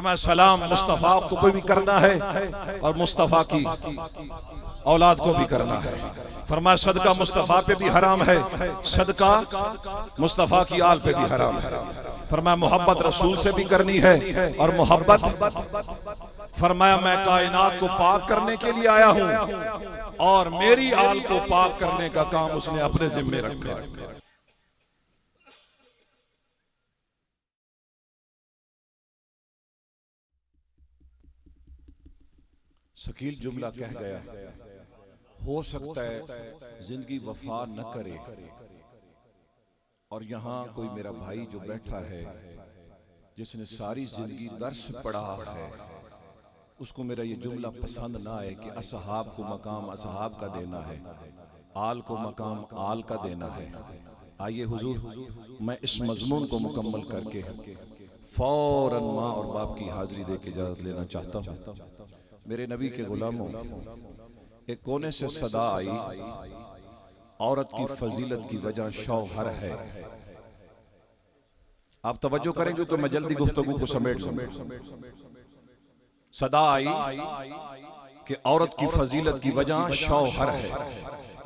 फरमाया सलाम मुस्तफ़ा को भी करना है और मुस्तफ़ा की औलाद को भी करना है। फरमाया सदका मुस्तफ़ा पे भी हराम है, सदका मुस्तफ़ा की आल पे भी हराम है। फरमाया मोहब्बत रसूल से भी करनी है और मोहब्बत, फरमाया मैं कायनात को पाक करने के लिए आया हूं और मेरी आल को पाक करने का काम उसने अपने जिम्मे रखा है। शकील जुमला कह गया, हो सकता है जिंदगी वफा न करे और यहाँ कोई मेरा भाई जो बैठा है जिसने सारी जिंदगी दर्स पढ़ा है, उसको मेरा ये जुमला पसंद ना आए कि असहाब को मकाम असहाब का देना है, आल को मकाम आल का देना है। आइए हुजूर मैं इस मजमून को मुकम्मल करके फौरन माँ और बाप की हाजिरी दे के इजाजत लेना चाहता हूँ। मेरे नबी के गुलामों, एक कोने से सदा आई, औरत की फजीलत की वजह शौहर है। आप तवज्जो करेंगे तो मैं जल्दी गुफ्तगू को समेट लूं। सदा आई कि औरत की फजीलत की वजह शौहर है,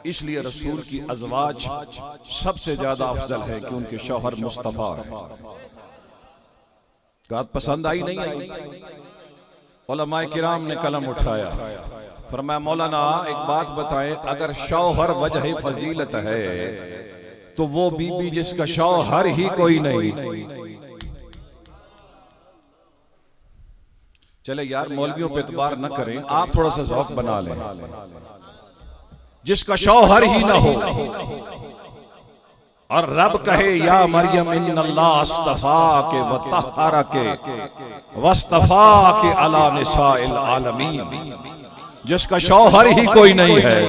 इसलिए रसूल की अज़वाज सबसे ज्यादा अफजल है कि उनके शौहर मुस्तफा है। बात पसंद आई नहीं आई? उलमाए किराम ने कलम उठाया, फरमाया मौलाना एक बात बताएं, अगर शौहर वजह फजीलत है तो वो बीबी जिसका शौहर ही कोई नहीं। चले यार मौलवियों पे एतबार न करें, आप थोड़ा सा ज़ौक़ बना लें। जिसका शौहर ही ना हो और रब कहे या मरियम इन्नल्लाह अस्तफा के वतहरा के वस्तफा के अला निसाइल आलमीन, जिसका शौहर ही कोई नहीं है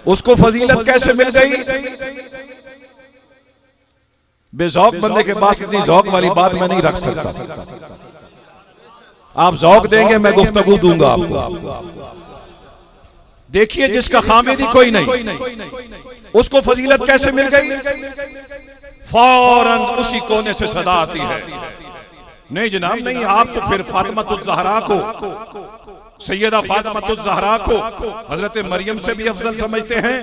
उसको फजीलत कैसे मिल गई? बेज़ौक बंदे के पास इतनी ज़ौक़ वाली बात मैं नहीं रख सकता। आप ज़ौक़ देंगे मैं गुफ्तगू दूंगा आपको। देखिए जिसका खामिदी कोई नहीं उसको फजीलत कैसे मिल गई? फौरन उसी कोने से सदा आती है, नहीं जनाब नहीं, आप तो फिर फातिमा-तुज़-ज़हरा को, सैयदा फातिमा-तुज़-ज़हरा को हजरत मरियम से भी अफजल समझते हैं।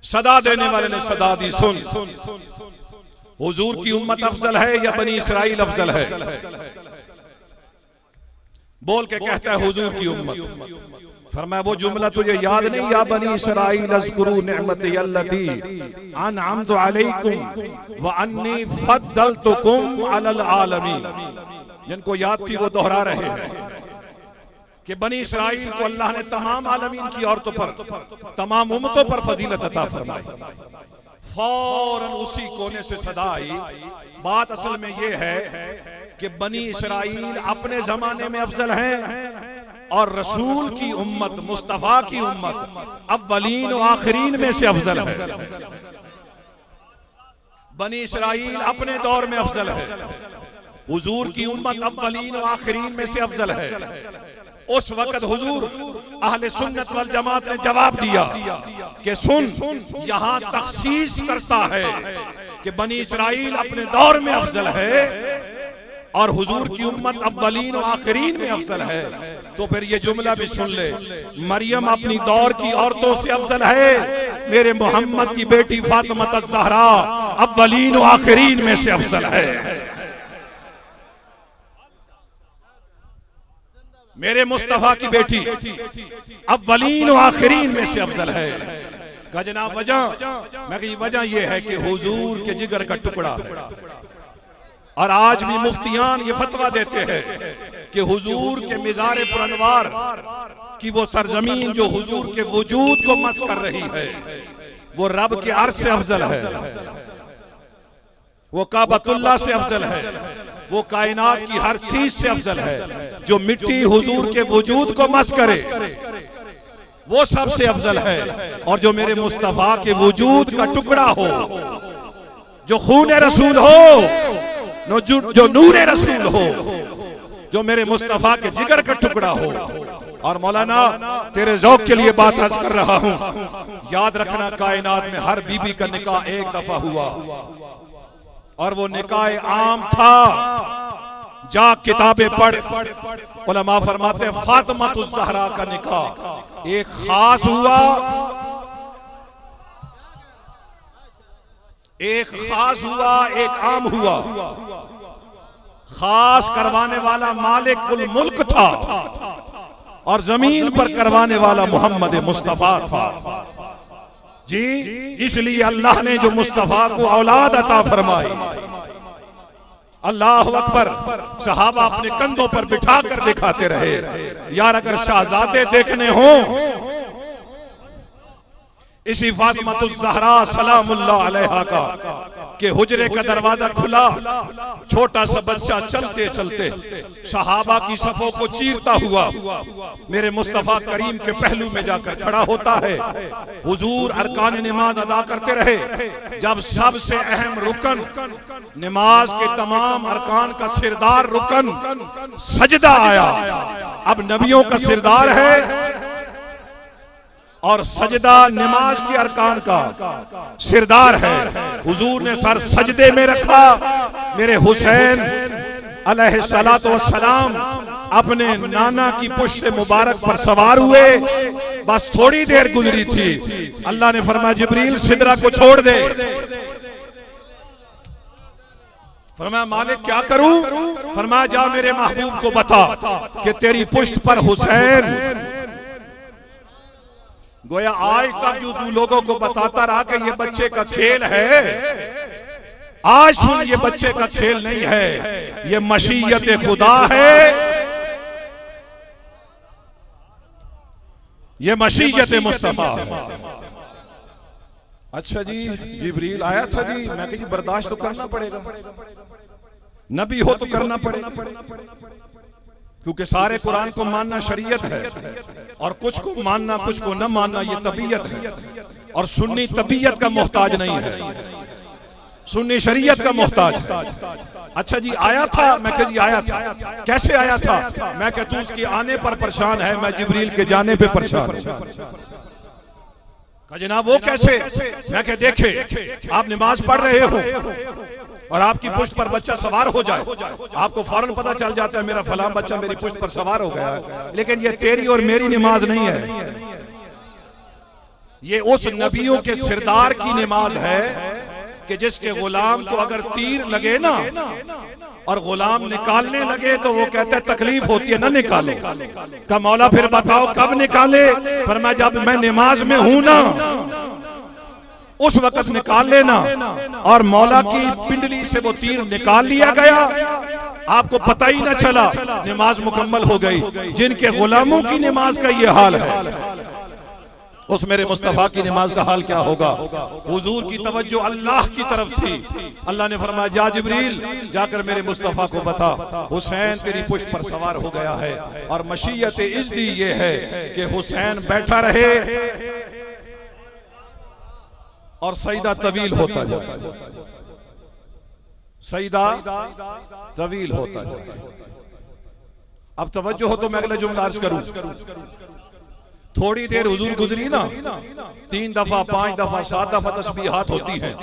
सदा देने वाले ने सदा दी। सुन, हुजूर की उम्मत अफजल है या बनी इसराइल अफजल है? बोल के कहता है हुजूर की उम्मत। फरमाया वो जुमला तुझे याद नहीं, या बनी इसराइल अज़कुरू निअमती अल्लती अनअमतु अलैकुम व अन्नी फद्दलतुकुम अलल आलमीन। जिनको याद थी वो दोहरा रहे हैं कि बनी इसराइल को अल्लाह ने तमाम आलमीन की औरतों पर, तमाम उम्मतों पर फजीलत अता फरमाई। फौरन उसी कोने से सदा आई। बात असल में ये है कि बनी इसराइल अपने जमाने में अफजल हैं और रसूल की उम्मत, मुस्तफा की उम्मत अव्वलीन और आखिरीन में से अफजल है। बनी इसराइल अपने दौर में अफजल है, हुजूर की उम्मत अव्वलीन और आखिरीन में से अफजल है। उस वक्त हुजूर अहले सुन्नत वल जमात ने जवाब दिया कि सुन, यहां तखसीस करता है कि बनी इसराइल अपने दौर में अफजल है और हुजूर की उम्मत अव्वलीन और आखिरीन में अफजल है। तो फिर ये जुमला भी सुन ले, मरियम अपनी दौर की औरतों से अफजल है, मेरे मोहम्मद की बेटी फातिमा-तुज़-ज़हरा अव्वलीन और आखिरीन में से अफजल है। मेरे मुस्तफा की बेटी अव्वलीन और आखिरीन में से अफजल है। का जनाब वजह, मैं कही वजह यह है कि हुजूर के जिगर का टुकड़ा है। और आज भी मुफ्तियान ये फतवा देते हैं कि हुजूर के मिज़ार पुरअनवार की वो सरजमीन जो हुजूर के वजूद को मस कर रही है वो रब के अर्श से अफजल है, वो काबतुल्लाह से अफजल है, वो कायनात की हर चीज से अफजल है। जो मिट्टी हुजूर के वजूद को मस करे वो सबसे अफजल है। और जो मेरे मुस्तफा के वजूद का टुकड़ा हो, जो खून रसूल हो, जो नूरे रसूल हो, जो मेरे मुस्तफा के जिगर का टुकड़ा हो। और मौलाना तेरे ज़ौक़ के लिए बात अर्ज कर रहा हूं, याद रखना कायनात में हर बीबी का निकाह एक दफा हुआ और वो निकाह आम था। जा किताबें पढ़। उलमा फरमाते हैं फातिमातुज़ ज़हरा का निकाह एक खास हुआ, एक खास हुआ, एक आम हुआ। खास करवाने वाला मालिकुल मुल्क था और जमीन पर करवाने वाला मोहम्मद मुस्तफा था जी। इसलिए अल्लाह ने जो मुस्तफा को औलाद अता फरमाई, अल्लाह अकबर, सहाबा अपने कंधों पर बिठा कर दिखाते रहे। यार अगर शहजादे देखने हो, इसी फातिमातुज़ ज़हरा सलामुल्लाह अलैहा का के हुजरे का दरवाजा खुला, छोटा सा बच्चा चलते चलते सहाबा की सफों को चीरता हुआ मेरे मुस्तफा करीम के पहलू में जाकर खड़ा होता है। हुजूर अरकान नमाज अदा करते रहे। जब सबसे अहम रुकन, नमाज के तमाम अरकान का सिरदार रुकन सजदा आया, अब नबियों का सिरदार है और सजदा नमाज के अरकान का सिरदार है। हुजूर ने सर सजदे में रखा, मेरे हुसैन अलैहिस्सलातु वस्सलाम अपने नाना की पुश्त मुबारक पर सवार हुए। बस थोड़ी देर गुजरी थी, अल्लाह ने फरमाया जिब्रील सिदरा को छोड़ दे। फरमाया मालिक क्या करूं? फरमाया जा मेरे महबूब को बता कि तेरी पुश्त पर हुसैन। गोया आज तक जो तू लोगों को बताता रहा कि ये बच्चे का खेल है, आज सुन ये बच्चे का खेल नहीं है, ये मशीयत खुदा है, ये मशीयत मुस्तफा। अच्छा जी, जिब्रील आया था जी, मैं कही बर्दाश्त तो करना पड़ेगा, नबी हो तो करना पड़ेगा, क्योंकि सारे कुरान को मानना शरीयत है और कुछ को मानना कुछ को न मानना ये तबीयत है। और सुन्नी तबीयत का मोहताज नहीं है, सुन्नी शरीयत का मोहताज है। अच्छा जी आया था, मैं कह जी आया था, कैसे आया था? मैं कह तू उसके आने पर परेशान है, मैं जिब्रील के जाने पे परेशान हूं। कहा जनाब वो कैसे? मैं कह देखे आप नमाज पढ़ रहे हो और आपकी पुश्त पर बच्चा सवार हो जाए, आपको फौरन पता चल जाता है मेरा फलां बच्चा मेरी पुश्त पर सवार हो गया है, लेकिन ये तेरी और मेरी नमाज नहीं है, ये उस नबियों के सिरदार की नमाज है कि जिसके गुलाम को अगर तीर लगे ना और गुलाम निकालने लगे तो वो कहता है तकलीफ होती है ना निकाले। का मौला फिर बताओ कब निकाले? फरमाया जब मैं नमाज में हूं ना उस वक्त निकाल लेना। और मौला की पिंडली से वो तीर निकाल लिया गया, आपको पता ही ना चला, नमाज मुकम्मल हो गई। जिनके गुलामों की नमाज का ये हाल है, उस मेरे मुस्तफा की नमाज का हाल क्या होगा? हुजूर की तवज्जो अल्लाह की तरफ थी। अल्लाह ने फरमाया जा जिब्रील जाकर मेरे मुस्तफा को बता हुसैन तेरी पुश्त पर सवार हो गया है। और मशीयत इज़्दी ये है कि हुसैन बैठा रहे और सईदा तवील होता जाए, सईदा तवील होता जाए। अब तवज्जो हो तो मैं अगला जुमला अर्ज करूं। थोड़ी देर हुजूर गुजरी ना, 3 दफा 5 दफा 7 दफा तस्बीहात होती हैं।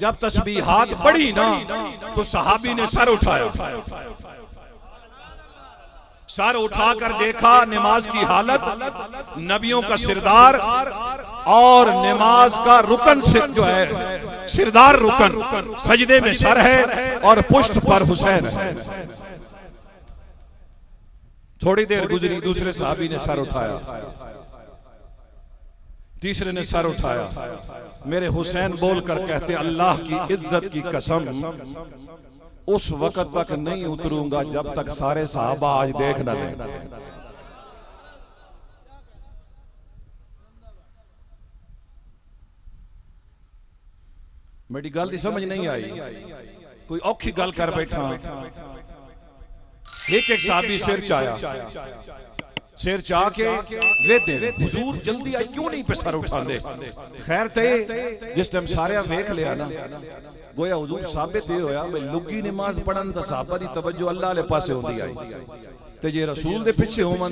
जब तस्बीहात पढ़ी ना तो सहाबी ने सर उठाया, सर उठाकर देखा नमाज की हालत, नबियों का सिरदार और नमाज का रुकन से जो है सिरदार रुकन सजदे में सर है और पुश्त पर हुसैन है। थोड़ी देर गुजरी, दूसरे साहबी ने सर उठाया, तीसरे ने सर उठाया। मेरे हुसैन बोलकर कहते अल्लाह की इज्जत की कसम उस वक्त तक नहीं उतरूंगा जब तक सारे साहबा आज देख न लें। मेरी गल की समझ नहीं आई, कोई औखी गल कर बैठा। एक एक साहबी सिर चाया, सिर चाह के वेदे हुजूर जल्दी आई क्यों नहीं पे सर उठांदे। खैर ते जिस टाइम सारे वेख लिया ना, गोया हुजूर साबित ये होया भाई लुगी नमाज पढ़न दा साहबा दी तवज्जो अल्लाह वाले पासे होंदी आई ते जे रसूल दे पीछे होवन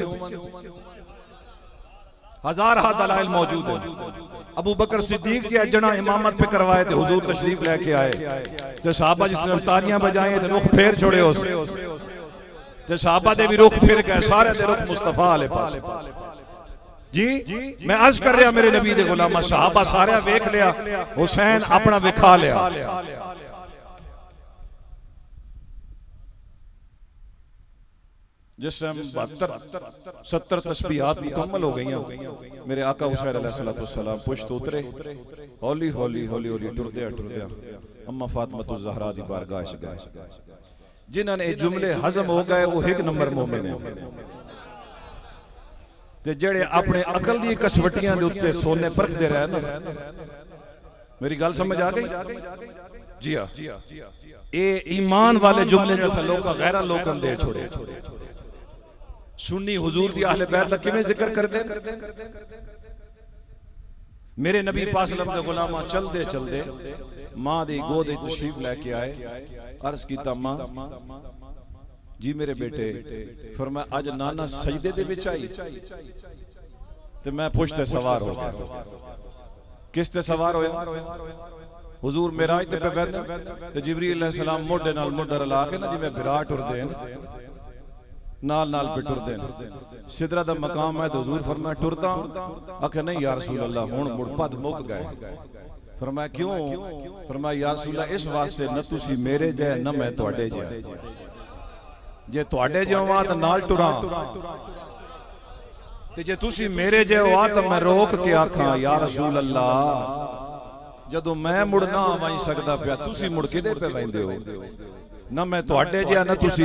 हजार हा दलाइल मौजूद है। अबू बकर सिद्दीक जी अजना इमामत पे करवाए थे, हुजूर तशरीफ लेके आए, जो साहबा जिस तालियां बजाए थे रुख फेर छोड़े उस ते सहाबा दे भी रुख फिर गए, सारे दे रुख मुस्तफा वाले पास। जी मैं अर्ज कर रहा मेरे नबी दे गुलामा, सहाबा सारे वेख लिया, हुसैन अपना विखा लिया। जिस टाइम 72-70 तस्बीहात मुकम्मल हो गई, मेरे आका हुसैन अलैहिस्सलाम पुश्त उतरे, हौली हौली हौली हौली टुरदे अम्मा फातिमा ज़हरा दी बारगाह च गए। जिन्होंने ये जुमले हजम हो गए वो एक नंबर मोमिन है, ते जेड़े अपने अकल दी कसवटियां दे उत्ते सोने परखदे रहे ना। मेरी गल समझ आ गई? जी हां, ये ईमान वाले जुमले जैसा लोग गैर लोगन दे छोड़े। सुन्नी हुजूर दी अहले बैत दा किवें जिक्र करदे? मेरे नबी पाक सल्लल्लाहु अलैहि वसल्लम गुलामा चलदे चलदे मां दी गोद विच तशरीफ लेके आए। अर्ज कीता, मां जी मेरे बेटे, फरमाया अज नाना सजदे दे विच आई ते मैं पुछते सवार हो गया। किस ते सवार होया? हुजूर मेराज ते पे बैठे ते जिबरील अलैहिस्सलाम मोढे नाल मोढा रला के ना जिवें विराट उड़दे हैं नाल नाल पे टुरदे ने। सिदरा दा मकाम है तो हुजूर फरमाया टुरदा? आखे नहीं या रसूल अल्लाह, हुण मुड़ पद मुक गए। फरमाया क्यों? फरमाया या रसूल अल्लाह इस वास्ते न तुसी मेरे जे न मैं तुहाडे जे, जे तुहाडे जे होवां तां नाल टुरां, ते जे तुसी मेरे जे होवां तां मैं रोक के आखां या रसूल अल्लाह जदों मैं मुड़ ना आवां सकदा पिया, तुसी मुड़ किदे पे वैंदे हो? ना मैं तुहाडे जिहा ना तुसी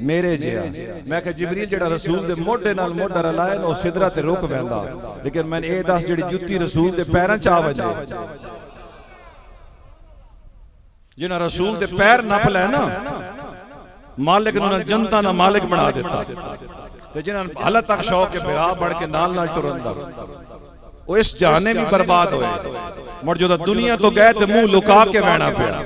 मेरे जिहा। मैं कहा जिबरील जेड़ा रसूल दे मोढे नाल मोढा रलाए ना सिदरा ते रुक वैंदा, लेकिन मैंने ये दस जेड़ी जुत्ती रसूल दे पैरां च आ वजे, जिन्हां रसूल दे पैर नप लै ना मालिक ने उन्हां जनता दा मालिक बना दिता, ते जिन्हां हालत तक शौक के बिरा बढ़ के नाल नाल टुरन दा वो इस जहाने भी बर्बाद होए। मुड़ जो दुनिया तो गए ते मुंह लुका के वहना पिया,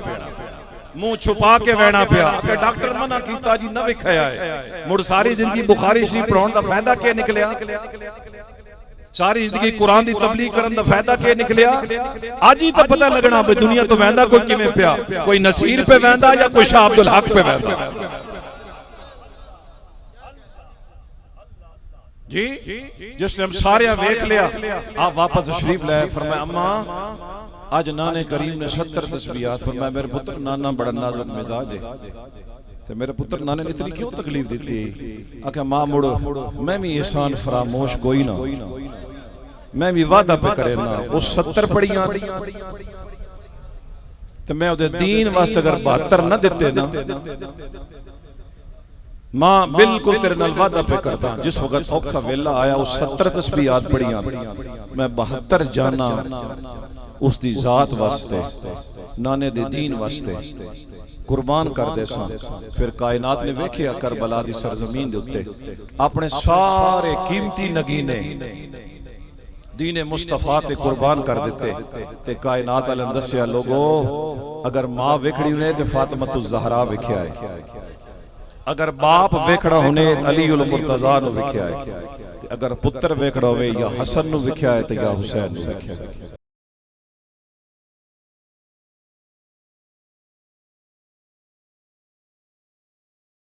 मुंह छुपा के वहना पिया। डॉक्टर मना कीता जी ना विखाया है। मुड़ सारी जिंदगी बुखारी शरीफ पढ़ाउण दा फायदा क्या निकलिया? सारी जिंदगी कुरान दी तबलीग करन दा फायदा क्या निकलिया? आज ही तो पता लगना भी दुनिया तो वहदा कोई किवें पिया, कोई नसीर पे वहदा या कोई शाह अब्दुल हक पे वहदा। जी जिस टाइम सारे वेख लिया, आप वापस तशरीफ लाए। फरमाया अम्मा आज नाने करीम ने 70 तस्बीहात। फरमाया मेरे पुत्र नाना बड़ा नाजुक मिजाज है, ते मेरे पुत्र नाने ने इतनी क्यों तकलीफ दी? आखिया मां मुड़ो मैं भी एहसान फरामोश कोई ना, मैं भी वादा पे करे ना वो 70 पढ़ियां ते मैं उहदे दीन वास्ते अगर 72 ना दिते ना, मां बिल्कुल तेरे नाल वादा पे करदा जिस वक्त औखा वेला आया वो 70 तस्बीहात पढ़ियां मैं 72 जाना उसकी जात वास्ते नाने दे दीन वास्ते कुर्बान कर दे सा। फिर कायनात ने वेखिया करबला दी सरजमीन दे उत्ते अपने सारे कीमती नगीने दीने मुस्तफा ते कुर्बान कर दिते। ते कायनात वाले दस्या लोगो अगर मां वेखड़ी ने ते फातिमा ज़हरा वेखिया है, अगर बाप वेखड़ा होने अली उल मुर्तजा नु वेखिया है, अगर पुत्र वेखड़ा होवे या हसन नु वेखिया है ते या हुसैन नु वेखिया है।